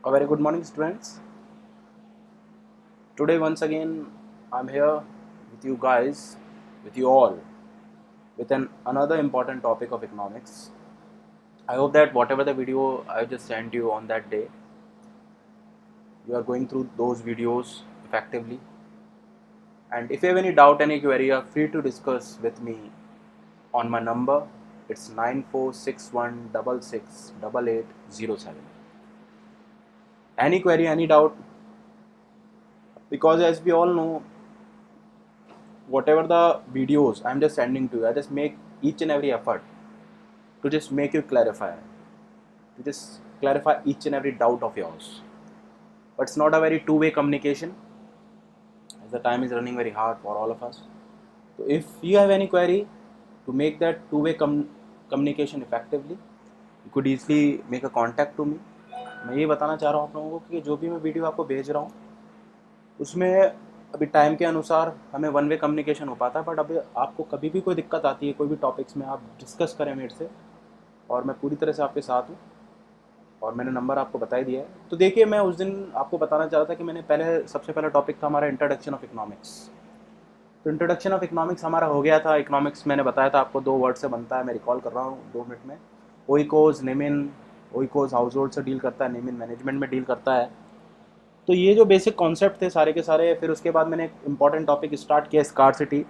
A very good morning, students. Today, once again, I'm here with you guys, with you all, with another important topic of economics. I hope that whatever the video I just sent you on that day, you are going through those videos effectively. And if you have any doubt, any query, you are free to discuss with me on my number. It's 9461668807. Any query, any doubt, because as we all know, whatever the videos I'm just sending to you, I just make each and every effort to just make you to just clarify each and every doubt of yours. But it's not a very two-way communication, as the time is running very hard for all of us. So if you have any query to make that two-way communication effectively, you could easily make a contact to me. मैं ये बताना चाह रहा हूँ आप लोगों को कि जो भी मैं वीडियो आपको भेज रहा हूँ उसमें अभी टाइम के अनुसार हमें वन वे कम्युनिकेशन हो पाता है, बट अभी आपको कभी भी कोई दिक्कत आती है, कोई भी टॉपिक्स में आप डिस्कस करें मेरे से, और मैं पूरी तरह से आपके साथ हूँ और मैंने नंबर आपको बता ही दिया है। तो देखिए, मैं उस दिन आपको बताना चाह रहा था कि मैंने सबसे पहला टॉपिक था हमारा इंट्रोडक्शन ऑफ इकोनॉमिक्स। तो इंट्रोडक्शन ऑफ इकोनॉमिक्स हमारा हो गया था। इकोनॉमिक्स मैंने बताया था आपको 2 वर्ड से बनता है, मैं रिकॉल कर रहा हूँ 2 मिनट में। Oikos, Nemin. Oikos house hold से डील करता है, नेमिन मैनेजमेंट में डील करता है। तो ये जो बेसिक कॉन्सेप्ट थे सारे के सारे। फिर उसके बाद मैंने एक इंपॉर्टेंट टॉपिक स्टार्ट किया, स्कार्सिटी।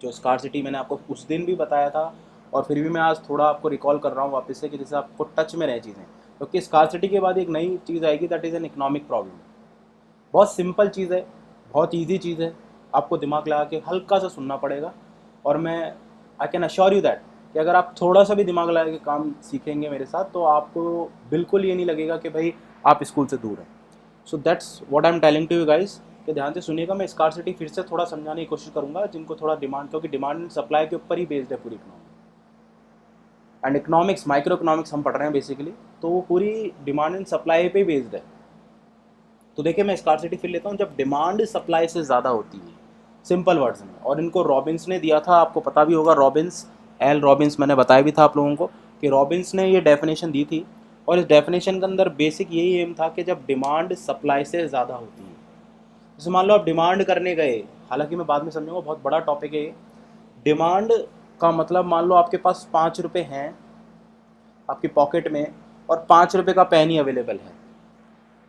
जो स्कार्सिटी मैंने आपको उस दिन भी बताया था और फिर भी मैं आज थोड़ा आपको रिकॉल कर रहा हूँ वापस से कि जैसे आपको टच में रहे चीज़ें, क्योंकि स्कार्सिटी के बाद एक नई चीज़ आएगी, that is an economic problem. बहुत सिंपल चीज़ है, बहुत ईजी चीज़ है, आपको दिमाग लगा के हल्का सा सुनना पड़ेगा। और मैं I can assure you that कि अगर आप थोड़ा सा भी दिमाग लगा के काम सीखेंगे मेरे साथ, तो आपको बिल्कुल ये नहीं लगेगा कि भाई आप स्कूल से दूर हैं। So that's what I am telling to you guys, कि ध्यान से सुनिएगा। मैं स्कार्सिटी फिर से थोड़ा समझाने की कोशिश करूंगा जिनको थोड़ा डिमांड, क्योंकि डिमांड एंड सप्लाई के ऊपर ही बेस्ड है पूरी economy. And economics, micro economics हम पढ़ रहे हैं बेसिकली, तो वो पूरी डिमांड एंड सप्लाई पे ही बेस्ड है। तो देखिए, मैं स्कार्सिटी फिर लेता हूँ। जब डिमांड सप्लाई से ज़्यादा होती है, सिंपल वर्ड्स में, और इनको रॉबिन्स ने दिया था, आपको पता भी होगा, रॉबिन्स, एल रॉबिन्स, मैंने बताया भी था आप लोगों को कि रॉबिन्स ने ये डेफिनेशन दी थी। और इस डेफिनेशन के अंदर बेसिक यही एम था कि जब डिमांड सप्लाई से ज़्यादा होती है, जैसे मान लो आप डिमांड करने गए, हालांकि मैं बाद में समझूंगा, बहुत बड़ा टॉपिक है ये। डिमांड का मतलब, मान लो आपके पास 5 रुपये हैं आपकी पॉकेट में और 5 रुपये का पेन ही अवेलेबल है।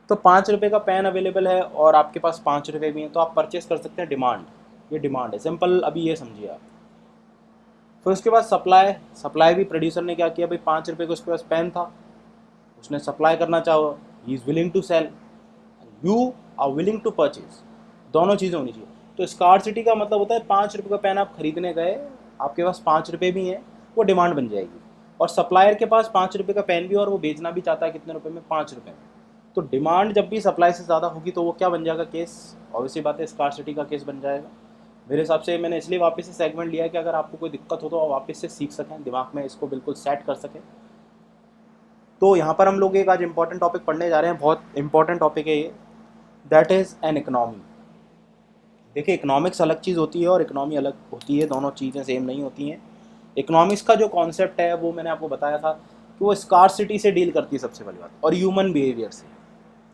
तो 5 रुपये का पेन अवेलेबल है और आपके पास 5 रुपये भी हैं, तो आप परचेस कर सकते हैं। डिमांड, ये डिमांड है, सिंपल। अभी ये समझिए आप। फिर उसके बाद सप्लाई। सप्लाई भी प्रोड्यूसर ने क्या किया, भाई 5 रुपये का उसके पास पेन था, उसने सप्लाई करना चाहो, he is willing to sell, you are willing to purchase. दोनों चीज़ें होनी चाहिए। तो स्कार्सिटी का मतलब होता है 5 रुपये का पेन आप खरीदने गए, आपके पास 5 रुपये भी हैं, वो डिमांड बन जाएगी। और सप्लायर के पास 5 रुपये का पेन भी और वो बेचना भी चाहता है कितने रुपए में, 5 रुपये में। तो डिमांड जब भी सप्लाई से ज़्यादा होगी तो वो क्या बन जाएगा, केस, ऑब्वियसली बात है, स्कार्सिटी का केस बन जाएगा। मेरे हिसाब से मैंने इसलिए वापस से सेगमेंट लिया है कि अगर आपको कोई दिक्कत हो तो आप वापस से सीख सकें, दिमाग में इसको बिल्कुल सेट कर सकें। तो यहाँ पर हम लोग एक आज इंपॉर्टेंट टॉपिक पढ़ने जा रहे हैं, बहुत इंपॉर्टेंट टॉपिक है ये, दैट इज़ एन इकोनॉमी। देखिए, इकोनॉमिक्स अलग चीज़ होती है और इकोनॉमी अलग होती है, दोनों चीज़ें सेम नहीं होती हैं। इकोनॉमिक्स का जो कॉन्सेप्ट है वो मैंने आपको बताया था कि वो स्कार्सिटी से डील करती है सबसे पहली बात, और ह्यूमन बिहेवियर से।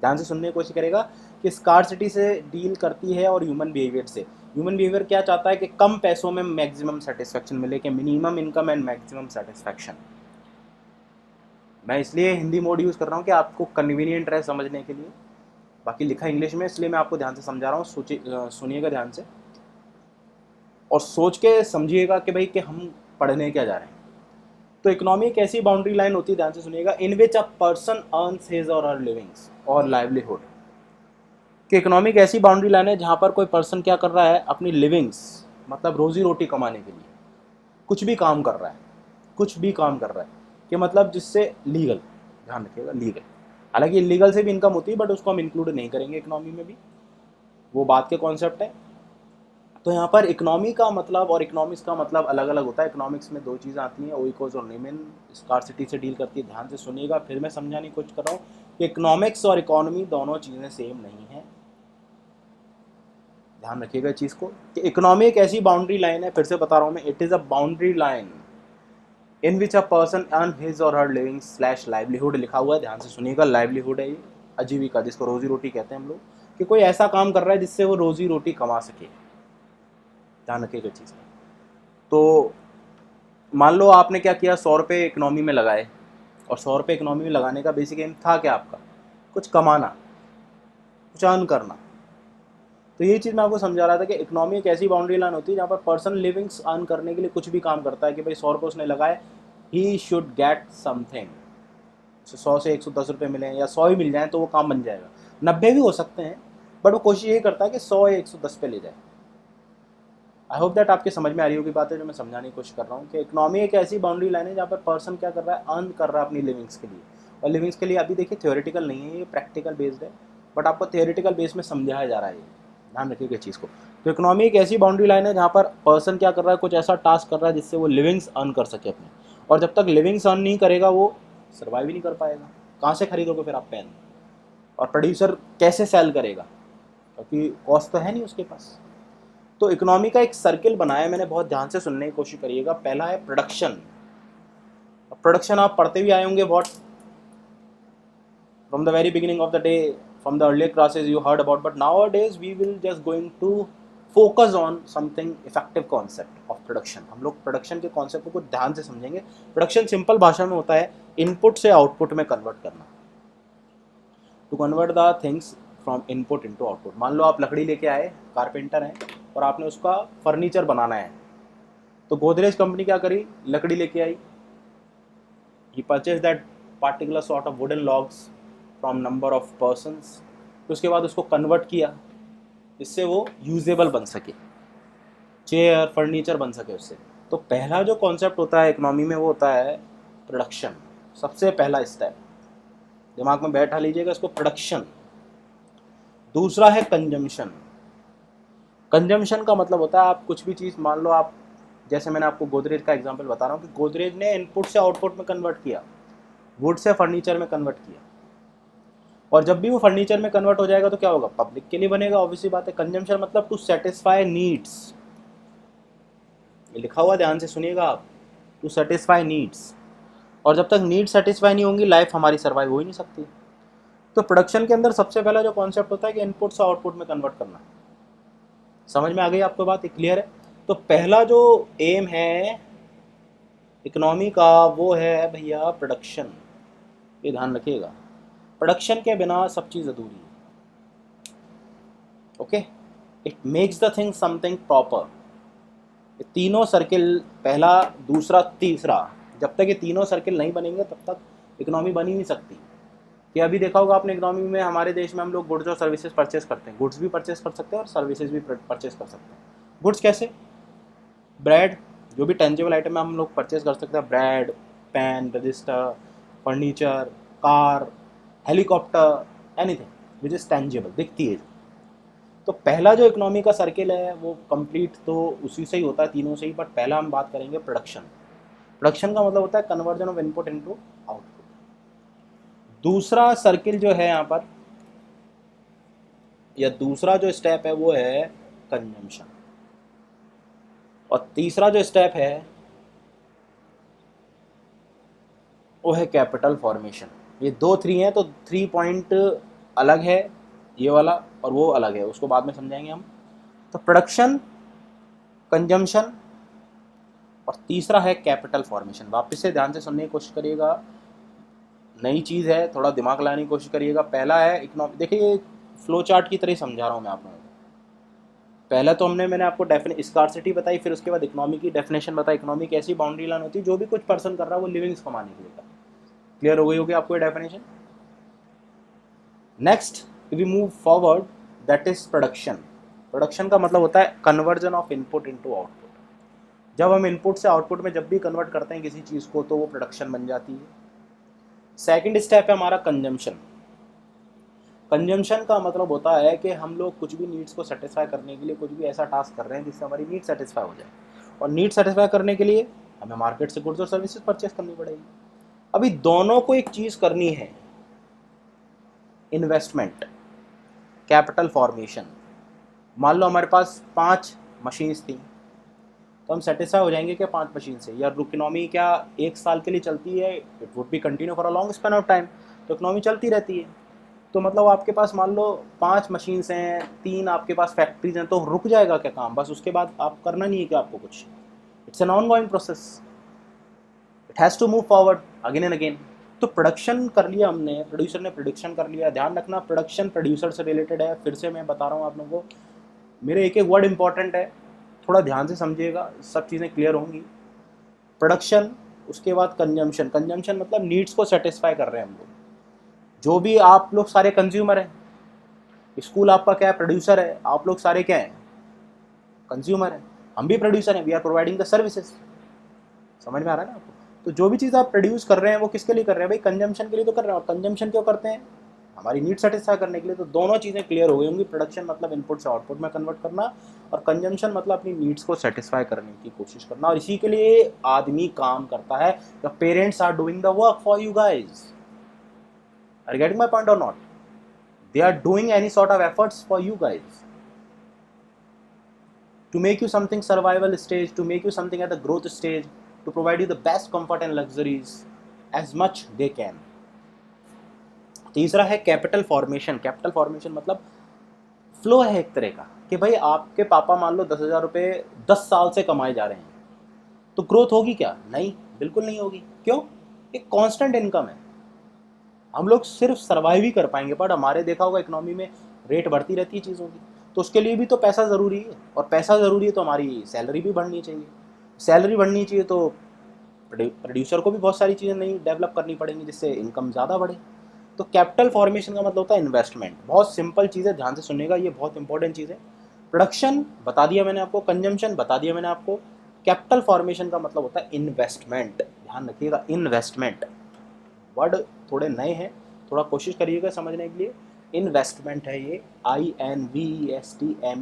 ध्यान से सुनने की कोशिश करेगा कि स्कार्सिटी से डील करती है और ह्यूमन बिहेवियर से। ह्यूमन बिहेवियर क्या चाहता है कि कम पैसों में मैक्सिमम सेटिस्फैक्शन मिले, कि minimum income and maximum satisfaction. मैं इसलिए हिंदी मोड यूज़ कर रहा हूँ कि आपको कन्वीनियंट रहे समझने के लिए। बाकी लिखा इंग्लिश में, इसलिए मैं आपको ध्यान से समझा रहा हूँ। सुनिएगा ध्यान से और सोच के समझिएगा कि भाई कि हम पढ़ने क्या जा रहे हैं। तो इकोनॉमी एक ऐसी बाउंड्री लाइन होती है, ध्यान से सुनिएगा, इन विच अ पर्सन अर्न्स हिज और हर लिविंग्स और लाइवलीहुड। कि इकोनॉमी एक ऐसी बाउंड्री लाइन है जहाँ पर कोई पर्सन क्या कर रहा है, अपनी लिविंग्स, मतलब रोजी रोटी कमाने के लिए कुछ भी काम कर रहा है, कुछ भी काम कर रहा है, कि मतलब जिससे लीगल, ध्यान रखिएगा, लीगल। हालांकि इलीगल से भी इनकम होती है, बट उसको हम इंक्लूड नहीं करेंगे इकोनॉमी में भी, वो बात के कॉन्सेप्ट है। तो यहाँ पर इकोनॉमी का मतलब और इकोनॉमिक्स का मतलब अलग अलग होता है। इकोनॉमिक्स में 2 चीज़ें आती हैं, ओइकोस और नेमिन, स्कार्सिटी से डील करती है। ध्यान से सुनिएगा, फिर मैं समझाने की कोशिश कर रहा हूँ कि इकोनॉमिक्स और इकोनॉमी दोनों चीज़ें सेम नहीं हैं। ध्यान रखिएगा चीज़ को कि इकोनॉमी एक ऐसी बाउंड्री लाइन है, फिर से बता रहा हूँ मैं, it is a boundary line in which a person earn his और हर लिविंग स्लैश लाइवलीहुड लिखा हुआ है, ध्यान से सुनिएगा, लाइवलीहुड है ये, आजीविका जिसको रोजी रोटी कहते हैं हम लोग, कि कोई ऐसा काम कर रहा है जिससे वो रोजी रोटी कमा सके। ध्यान रखिएगा चीज़ का। तो मान लो आपने क्या किया, 100 रुपये इकोनॉमी में लगाए, और 100 रुपये इकोनॉमी में लगाने का बेसिक एम था क्या आपका, कुछ कमाना, कुछ अर्न करना। तो ये चीज़ मैं आपको समझा रहा था कि इकोनॉमी एक ऐसी बाउंड्री लाइन होती है जहाँ पर पर्सन लिविंग्स अर्न करने के लिए कुछ भी काम करता है कि भाई 100 रुपये उसने लगाए, ही शुड गेट समथिंग। 100 से 110 रुपये मिले या 100 ही मिल जाए तो वो काम बन जाएगा, 90 भी हो सकते हैं, बट वो कोशिश यही करता है कि 100 या 110 पे ले जाए। आई होप दैट आपके समझ में आ रही होगी बातें जो मैं समझाने की कोशिश कर रहा हूँ, कि इकोनॉमी एक ऐसी बाउंड्री लाइन है जहाँ पर पर्सन क्या कर रहा है, अर्न कर रहा है अपनी लिविंग्स के लिए। और लिविंग्स के लिए अभी देखिए थ्योरेटिकल नहीं है, ये प्रैक्टिकल बेस्ड है, बट आपको थ्योरेटिकल बेस में समझाया जा रहा है, ये ध्यान रखिएगा चीज़ को। तो इकोनॉमी एक ऐसी बाउंड्री लाइन है जहाँ पर पर्सन क्या कर रहा है, कुछ ऐसा टास्क कर रहा है जिससे वो लिविंग्स अर्न कर सके अपने, और जब तक लिविंग्स अर्न नहीं करेगा वो सर्वाइव ही नहीं कर पाएगा। कहाँ से खरीदोगे फिर आप पेन, और प्रोड्यूसर कैसे सेल करेगा, क्योंकि कॉस्ट तो है नहीं उसके पास। तो इकोनॉमी का एक सर्किल बनाया मैंने, बहुत ध्यान से सुनने की कोशिश करिएगा। पहला है प्रोडक्शन। प्रोडक्शन आप पढ़ते भी आए होंगे बहुत, from the very beginning of the day, from the earlier classes you heard about, but now days we will just going to focus on something effective concept of production. हम लोग production के concept को ध्यान से समझेंगे। Production simple भाषा में होता है इनपुट से आउटपुट में कन्वर्ट करना, to convert the things from input into output. मान लो आप लकड़ी लेके आए, कारपेंटर हैं, और आपने उसका फर्नीचर बनाना है, तो गोदरेज कंपनी क्या करी, लकड़ी लेके आई, he purchase that particular sort of wooden logs from number of persons, तो उसके बाद उसको कन्वर्ट किया जिससे वो यूजेबल बन सके, चेयर फर्नीचर बन सके उससे। तो पहला जो कॉन्सेप्ट होता है इकोनॉमी में वो होता है प्रोडक्शन, सबसे पहला स्टेप, दिमाग में बैठा लीजिएगा इसको, प्रोडक्शन। दूसरा है कंजम्पशन। कंजम्पशन का मतलब होता है आप कुछ भी चीज़, मान लो आप, जैसे मैंने आपको गोदरेज का एग्जांपल बता रहा हूँ कि गोदरेज ने इनपुट से आउटपुट में कन्वर्ट किया, वुड से फर्नीचर में कन्वर्ट किया, और जब भी वो फर्नीचर में कन्वर्ट हो जाएगा तो क्या होगा, पब्लिक के लिए बनेगा, ऑब्वियसली बात है। कंजम्पशन मतलब टू सेटिस्फाई नीड्स, ये लिखा हुआ ध्यान से सुनिएगा आप, टू सेटिस्फाई नीड्स। और जब तक नीड सेटिस्फाई नहीं होंगी लाइफ हमारी सर्वाइव हो ही नहीं सकती। तो प्रोडक्शन के अंदर सबसे पहला जो कॉन्सेप्ट होता है कि इनपुट से आउटपुट में कन्वर्ट करना। समझ में आ गई आपको बात, क्लियर है? तो पहला जो एम है इकोनॉमी का वो है भैया प्रोडक्शन, ये ध्यान रखिएगा। प्रोडक्शन के बिना सब चीज़ अधूरी है। Okay, it makes the thing something proper. ये तीनों सर्किल, पहला दूसरा तीसरा, जब तक ये तीनों सर्किल नहीं बनेंगे तब तक इकोनॉमी बन ही नहीं सकती। कि अभी देखा होगा आपने इकोनॉमी में, हमारे देश में हम लोग गुड्स और सर्विसेज परचेस करते हैं, गुड्स भी परचेस कर सकते हैं और सर्विसेज भी परचेस कर सकते हैं। गुड्स कैसे, ब्रेड, जो भी टेंजिबल आइटम है हम लोग परचेस कर सकते हैं, bread, pen, register, furniture, car, helicopter, anything which is tangible, दिखती है। तो पहला जो इकोनॉमी का सर्किल है वो कंप्लीट तो उसी से ही होता है, तीनों से ही, बट पहला हम बात करेंगे प्रोडक्शन। प्रोडक्शन का मतलब होता है conversion of input into output. दूसरा सर्किल जो है यहाँ पर, या दूसरा जो स्टेप है वो है कंजम्पशन, और तीसरा जो स्टेप है वो है कैपिटल फॉर्मेशन। ये दो थ्री हैं, तो 3 पॉइंट अलग है, ये वाला और वो अलग है, उसको बाद में समझाएंगे हम। तो प्रोडक्शन, कंजम्पशन, और तीसरा है कैपिटल फॉर्मेशन। वापस से ध्यान से सुनने की कोशिश करिएगा, नई चीज़ है, थोड़ा दिमाग लगाने की कोशिश करिएगा। पहला है इकोनॉमी, देखिए फ्लो चार्ट की तरह ही समझा रहा हूँ मैं आप लोगों को। पहला तो मैंने आपको स्कार्सिटी बताई, फिर उसके बाद इकोनॉमी की डेफिनेशन बताई। इकोनॉमी की ऐसी बाउंड्री लाइन होती है जो भी कुछ पर्सन कर रहा है वो लिविंग्स कमाने के लिए कर। क्लियर हो गई होगी आपको ये definition? Next we move forward, that is production. Production का मतलब होता है conversion of input into output. जब हम इनपुट से आउटपुट में जब भी कन्वर्ट करते हैं किसी चीज़ को तो वो प्रोडक्शन बन जाती है। सेकंड स्टेप है हमारा कंजम्पशन। कंजम्पशन का मतलब होता है कि हम लोग कुछ भी नीड्स को सेटिस्फाई करने के लिए कुछ भी ऐसा टास्क कर रहे हैं जिससे हमारी नीड सेटिस्फाई हो जाए, और नीड सेटिस्फाई करने के लिए हमें मार्केट से गुड्स और सर्विसेज परचेस करनी पड़ेगी। अभी दोनों को एक चीज़ करनी है, इन्वेस्टमेंट, कैपिटल फॉर्मेशन। मान लो हमारे पास 5 मशीन्स थी, तो हम सेटिस्फाई हो जाएंगे क्या 5 मशीन से? या इकोनॉमी क्या 1 साल के लिए चलती है? It would be continue for a long span of time. तो इकोनॉमी चलती रहती है। तो मतलब आपके पास मान लो 5 मशीन्स हैं, 3 आपके पास फैक्ट्रीज हैं, तो रुक जाएगा क्या काम? बस उसके बाद आप करना नहीं है क्या आपको कुछ? It's an ongoing process, it has to move forward again and again. तो प्रोडक्शन कर लिया हमने, प्रोड्यूसर ने प्रोडक्शन कर लिया। ध्यान रखना प्रोडक्शन प्रोड्यूसर से रिलेटेड है। फिर से मैं बता रहा हूँ आप लोगों को, मेरे एक एक वर्ड इंपॉर्टेंट है, थोड़ा ध्यान से समझिएगा, सब चीज़ें क्लियर होंगी। प्रोडक्शन, उसके बाद कंजम्पशन। कंजम्पशन मतलब नीड्स को सेटिस्फाई कर रहे हैं हम लोग। जो भी आप लोग सारे कंज्यूमर हैं, स्कूल आपका क्या है? प्रोड्यूसर है। आप लोग सारे क्या हैं? कंज्यूमर हैं। हम भी प्रोड्यूसर हैं, we are providing the services. समझ में आ रहा है ना आपको? तो जो भी चीज़ आप प्रोड्यूस कर रहे हैं वो किसके लिए कर रहे हैं भाई? कंजम्पशन के लिए तो कर रहे हैं। और कंजम्पशन क्यों करते हैं? हमारी नीड सेटिस्फाई करने के लिए। तो दोनों चीज़ें क्लियर हो गई होंगी। प्रोडक्शन मतलब इनपुट से आउटपुट में कन्वर्ट करना, और कंजम्पशन मतलब अपनी नीड्स को सेटिस्फाई करने की कोशिश करना। और इसी के लिए आदमी काम करता है। The parents are doing the work for you guys. Are you getting my point और not? They are doing any sort of efforts for you guys to make you something survival stage, to make you something at the growth stage, to provide you the best comfort and luxuries as much they can. तीसरा है capital formation. Capital formation मतलब flow है एक तरह का, कि भाई आपके पापा मान लो 10,000 रुपये 10 साल से कमाए जा रहे हैं, तो ग्रोथ होगी क्या? नहीं, बिल्कुल नहीं होगी। क्यों? एक कांस्टेंट इनकम है। हम लोग सिर्फ सर्वाइव ही कर पाएंगे, बट हमारे देखा होगा इकोनॉमी में रेट बढ़ती रहती है चीज़ों की, तो उसके लिए भी तो पैसा ज़रूरी है। और पैसा ज़रूरी है तो हमारी सैलरी भी बढ़नी चाहिए। सैलरी बढ़नी चाहिए तो प्रोड्यूसर को भी बहुत सारी चीज़ें नई डेवलप करनी पड़ेंगी जिससे इनकम ज़्यादा बढ़े। तो कैपिटल फॉर्मेशन का मतलब होता है इन्वेस्टमेंट। बहुत सिंपल चीज़ है, ध्यान से सुनिएगा, ये बहुत इंपॉर्टेंट चीज़ है। प्रोडक्शन बता दिया मैंने आपको, कंजम्पशन बता दिया मैंने आपको, कैपिटल फॉर्मेशन का मतलब होता है इन्वेस्टमेंट। ध्यान रखिएगा, इन्वेस्टमेंट वर्ड थोड़े नए हैं, थोड़ा कोशिश करिएगा समझने के लिए। इन्वेस्टमेंट है ये, INVESTMENT।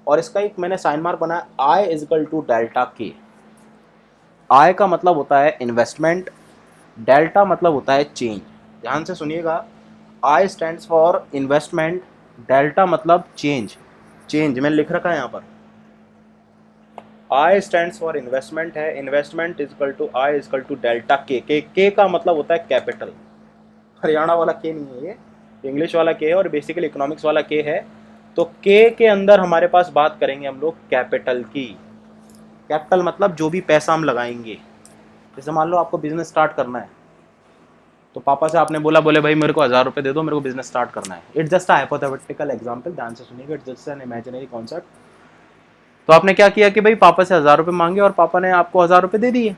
और इसका एक मैंने साइन मार्क बनाया, I इजकल टू डेल्टा के। I का मतलब होता है इन्वेस्टमेंट, डेल्टा मतलब होता है चेंज। ध्यान से सुनिएगा, I stands for investment, delta मतलब चेंज। चेंज मैंने लिख रखा है यहाँ पर, I स्टैंड्स फॉर इन्वेस्टमेंट है, investment is equal to I is equal to delta K. K का मतलब होता है कैपिटल। हरियाणा वाला के नहीं है, ये इंग्लिश वाला के है और बेसिकली इकोनॉमिक्स वाला के है। तो के अंदर हमारे पास बात करेंगे हम लोग कैपिटल की। कैपिटल मतलब जो भी पैसा हम लगाएंगे। जैसे मान लो आपको बिजनेस स्टार्ट करना है, तो पापा से आपने बोला, बोले भाई मेरे को 1000 रुपये दे दो, मेरे को बिजनेस स्टार्ट करना है। It's just a hypothetical example, ध्यान से सुनिएगा, it's just an imaginary concept. तो आपने क्या किया कि भाई पापा से 1000 रुपये मांगे और पापा ने आपको 1000 रुपये दे दिए,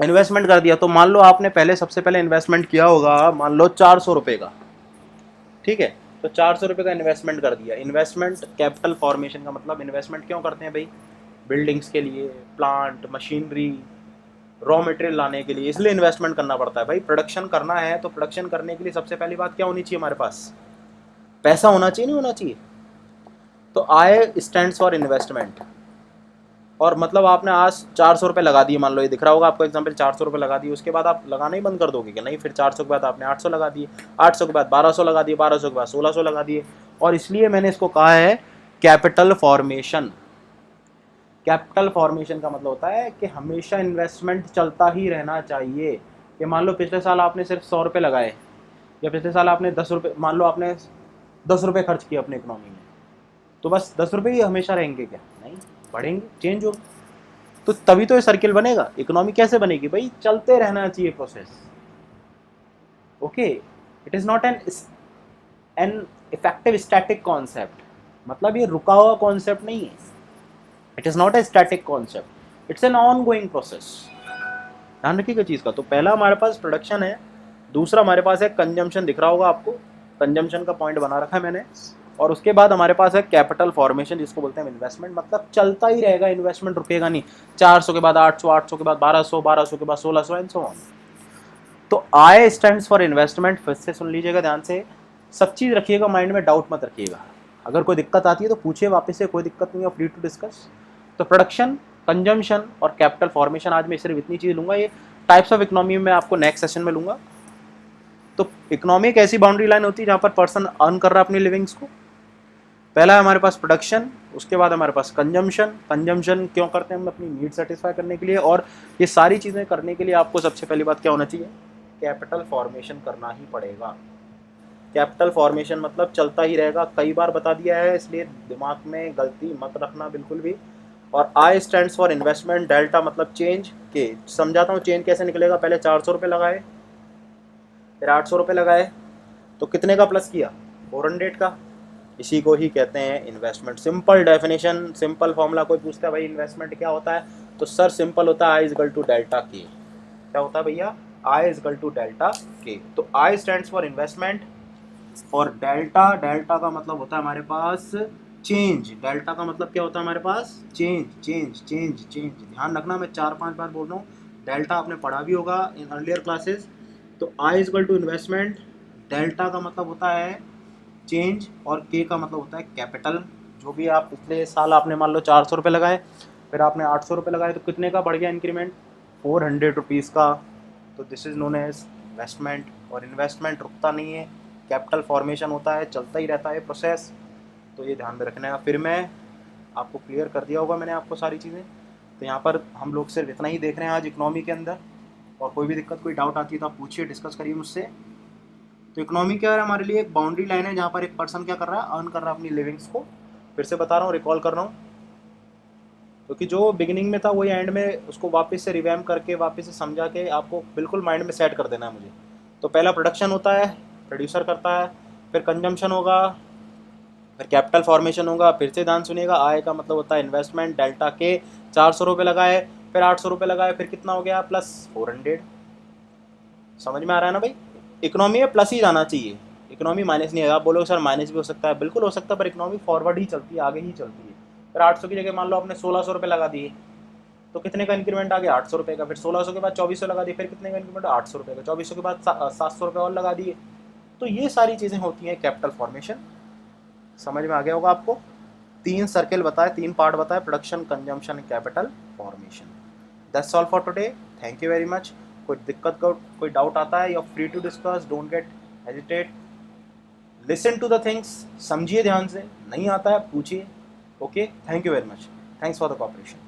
इन्वेस्टमेंट कर दिया। तो मान लो आपने पहले सबसे पहले इन्वेस्टमेंट किया होगा मान लो 400 रुपये का, ठीक है? तो 400 रुपये का इन्वेस्टमेंट कर दिया। इन्वेस्टमेंट कैपिटल फॉर्मेशन का मतलब, इन्वेस्टमेंट क्यों करते हैं भाई? बिल्डिंग्स के लिए, प्लांट, मशीनरी, रॉ मटेरियल लाने के लिए, इसलिए इन्वेस्टमेंट करना पड़ता है भाई। प्रोडक्शन करना है तो प्रोडक्शन करने के लिए सबसे पहली बात क्या होनी चाहिए हमारे पास? पैसा होना चाहिए, नहीं होना चाहिए? तो आई स्टैंड्स फॉर इन्वेस्टमेंट। और मतलब आपने आज 400 रुपये लगा दिए, मान लो ये दिख रहा होगा आपको एग्जाम्पल, 400 रुपये लगा दिए, उसके बाद आप लगाना ही बंद कर दोगे क्या? नहीं, फिर 400 के बाद आपने 800 लगा दिए, 800 के बाद 1200 लगा दिए, 1200 के बाद 1600 लगा दिए। और इसलिए मैंने इसको कहा है कैपिटल फॉर्मेशन। कैपिटल फॉर्मेशन का मतलब होता है कि हमेशा इन्वेस्टमेंट चलता ही रहना चाहिए। कि मान लो पिछले साल आपने सिर्फ 100 रुपये लगाए, या पिछले साल आपने 10 रुपये, मान लो आपने 10 रुपये खर्च किए अपने इकोनॉमी में, तो बस 10 रुपये ही हमेशा रहेंगे क्या? नहीं, बढ़ेंगे, चेंज होगा। तो तभी तो ये सर्किल बनेगा। इकोनॉमी कैसे बनेगी भाई? चलते रहना चाहिए process. Okay, it is not an effective static concept. मतलब ये रुका हुआ कॉन्सेप्ट नहीं है। It is not a static concept, it's an ongoing process. ध्यान रखिएगा चीज का। तो पहला हमारे पास प्रोडक्शन है, दूसरा हमारे पास है कंजम्पशन, दिख रहा होगा आपको, कंजम्पशन का पॉइंट बना रखा है मैंने। और उसके बाद हमारे पास है कैपिटल फॉर्मेशन, जिसको बोलते हैं इन्वेस्टमेंट। मतलब चलता ही रहेगा, इन्वेस्टमेंट रुकेगा नहीं। 400 के बाद 800, 800 के बाद 1200, 1200 के बाद 1600 एंड सो ऑन। तो आई स्टैंड्स फॉर इन्वेस्टमेंट। फिर से सुन लीजिएगा ध्यान से, सब चीज़ रखिएगा माइंड में, डाउट मत रखिएगा। अगर कोई दिक्कत आती है तो पूछिए वापस से, कोई दिक्कत नहीं है, फ्री टू डिस्कस। तो प्रोडक्शन, कंजम्पशन और कैपिटल फॉर्मेशन, आज मैं सिर्फ इतनी चीज़ लूँगा। ये टाइप्स ऑफ इकोनॉमी में आपको नेक्स्ट सेशन में लूँगा। तो इकोनॉमी एक ऐसी बाउंड्री लाइन होती है जहाँ पर पर्सन अर्न कर रहा है अपनी लिविंग्स को, पहला है हमारे पास प्रोडक्शन, उसके बाद हमारे पास कंजम्पशन। कंजम्पशन क्यों करते हैं हम? अपनी नीड सेटिस्फाई करने के लिए। और ये सारी चीज़ें करने के लिए आपको सबसे पहली बात क्या होना चाहिए? कैपिटल फॉर्मेशन करना ही पड़ेगा। कैपिटल फॉर्मेशन मतलब चलता ही रहेगा, कई बार बता दिया है, इसलिए दिमाग में गलती मत रखना बिल्कुल भी। और आई स्टैंड्स फॉर इन्वेस्टमेंट, डेल्टा मतलब चेंज। के समझाता हूँ चेंज कैसे निकलेगा। पहले 400 रुपये लगाए, फिर 800 रुपये लगाए, तो कितने का प्लस किया? 400 का। इसी को ही कहते हैं investment. Simple definition, simple formula. कोई पूछता है भाई इन्वेस्टमेंट क्या होता है, तो सर सिंपल होता है आई इजकल टू डेल्टा के। क्या होता है भैया? आई इजकल टू डेल्टा के। तो आई स्टैंड्स फॉर इन्वेस्टमेंट, और डेल्टा, डेल्टा का मतलब होता है हमारे पास चेंज। डेल्टा का मतलब क्या होता है हमारे पास? Change, change, change, change. ध्यान रखना, मैं 4-5 बार बोल रहा हूँ। डेल्टा आपने पढ़ा भी होगा इन अर्लियर क्लासेस। तो आई इजकल टू इन्वेस्टमेंट, डेल्टा का मतलब होता है चेंज, और के का मतलब होता है कैपिटल। जो भी आप पिछले साल आपने मान लो 400 रुपये लगाए, फिर आपने 800 रुपये लगाए, तो कितने का बढ़ गया इंक्रीमेंट? 400 रुपीज़ का। तो this is known as investment. और इन्वेस्टमेंट रुकता नहीं है, कैपिटल फॉर्मेशन होता है, चलता ही रहता है प्रोसेस। तो ये ध्यान में रखना है। फिर मैं आपको क्लियर कर दिया होगा मैंने आपको सारी चीज़ें। तो यहाँ पर हम लोग सिर्फ इतना ही देख रहे हैं आज इकोनॉमी के अंदर। और कोई भी दिक्कत, कोई डाउट आती है तो आप पूछिए, डिस्कस करिए मुझसे। तो इकोनॉमी क्या है हमारे लिए? एक बाउंड्री लाइन है जहाँ पर एक पर्सन क्या कर रहा है? अर्न कर रहा है अपनी लिविंग्स को। फिर से बता रहा हूँ, रिकॉल कर रहा हूँ, क्योंकि जो बिगिनिंग में था वही एंड में उसको वापस से रिवैम्प करके, वापस से समझा के आपको बिल्कुल माइंड में सेट कर देना है मुझे। तो पहला प्रोडक्शन होता है, प्रोड्यूसर करता है, फिर कंजम्पशन होगा, फिर कैपिटल फॉर्मेशन होगा। फिर से ध्यान सुनिएगा, आय का मतलब होता है इन्वेस्टमेंट। डेल्टा के 400 रुपये लगाए, फिर 800 रुपये लगाए, फिर कितना हो गया? प्लस 400। समझ में आ रहा है ना भाई? इकोनॉमी में प्लस ही जाना चाहिए, इकोनॉमी माइनस नहीं है। आप बोलोगे सर माइनस भी हो सकता है, बिल्कुल हो सकता है, पर इकोनॉमी फॉरवर्ड ही चलती है, आगे ही चलती है। फिर 800 की जगह मान लो आपने 1600 रुपये लगा दिए, तो कितने का इंक्रीमेंट आ गया? 800 रुपये का। फिर 1600 के बाद 2400 लगा दिए, फिर कितने का इंक्रीमेंट? 800 रुपये का। 2400 के बाद 700 रुपये और लगा दिए। तो ये सारी चीज़ें होती हैं कैपिटल फॉर्मेशन। समझ में आ गया होगा आपको? 3 सर्किल बताए, 3 पार्ट बताए, production, consumption, capital formation. That's all for today. Thank you very much. कोई दिक्कत का कोई डाउट आता है, you are free to discuss, don't get hesitate, listen to the things, समझिए ध्यान से। नहीं आता है पूछिए। Okay, thank you very much, thanks for the corporation.